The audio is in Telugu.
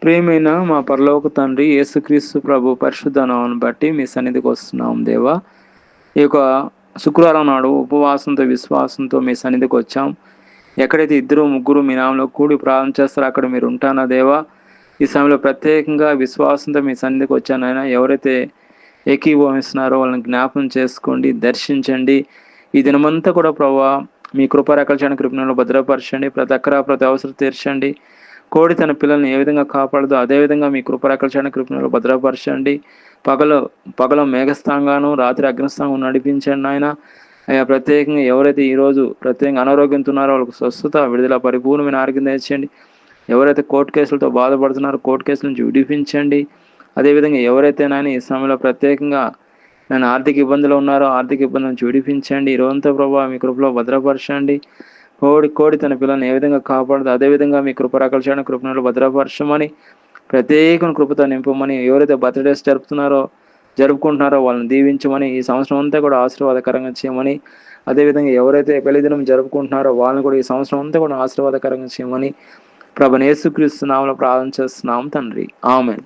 ప్రియమైన మా పరలోక తండ్రి యేసుక్రీస్తు ప్రభు పరిశుద్ధ నామమును బట్టి మీ సన్నిధికి వస్తున్నాం దేవా. ఈ యొక్క శుక్రవారం నాడు ఉపవాసంతో విశ్వాసంతో మీ సన్నిధికి వచ్చాం. ఎక్కడైతే ఇద్దరు ముగ్గురు మీ నామంలో కూడి ప్రార్థన చేస్తారో అక్కడ మీరు ఉంటానా దేవా. ఈ సమయంలో ప్రత్యేకంగా విశ్వాసంతో మీ సన్నిధికి వచ్చానైనా ఎవరైతే ఏకీభవిస్తున్నారో వాళ్ళని జ్ఞాపకం చేసుకోండి, దర్శించండి. ఈ దినమంతా కూడా ప్రభా మీ కృపారేఖల కృపణలో భద్రపరచండి. ప్రతి అక్కర ప్రతి అవసరం తీర్చండి. కోడి తన పిల్లల్ని ఏ విధంగా కాపాడదో అదేవిధంగా మీ కృపారేఖల కృపణలో భద్రపరచండి. పగలు మేఘస్థానంగాను రాత్రి అగ్నిస్థానం నడిపించండి ఆయన. అయ్యా ప్రత్యేకంగా ఎవరైతే ఈరోజు ప్రత్యేకంగా అనారోగ్యంతో ఉన్నారో వాళ్ళకు స్వస్థత విడుదల పరిపూర్ణమైన ఆరోగ్యం తెచ్చండి. ఎవరైతే కోర్టు కేసులతో బాధపడుతున్నారో కోర్టు కేసుల నుంచి విడిపించండి. అదేవిధంగా ఎవరైతే నాయన ఈ సమయంలో ప్రత్యేకంగా నేను ఆర్థిక ఇబ్బందులు ఉన్నారో ఆర్థిక ఇబ్బంది నుంచి విడిపించండి. ఈ రోజంతా ప్రభావ మీ కృపలో భద్రపరచండి. కోడి తన పిల్లల్ని ఏ విధంగా కాపాడదు అదేవిధంగా మీ కృపరాకల్చండి. కృపణలో భద్రపరచమని ప్రత్యేకమైన కృపతో నింపమని ఎవరైతే బర్త్డేస్ జరుపుకుంటున్నారో వాళ్ళని దీవించమని ఈ సంవత్సరం అంతా కూడా ఆశీర్వాదకరంగా చేయమని అదేవిధంగా ఎవరైతే పెళ్లిదినం జరుపుకుంటున్నారో వాళ్ళని కూడా ఈ సంవత్సరం అంతా కూడా ఆశీర్వాదకరంగా చేయమని ప్రభువైన యేసుక్రీస్తు నామములో ప్రార్థన చేస్తున్నాం తండ్రి. ఆమేన్.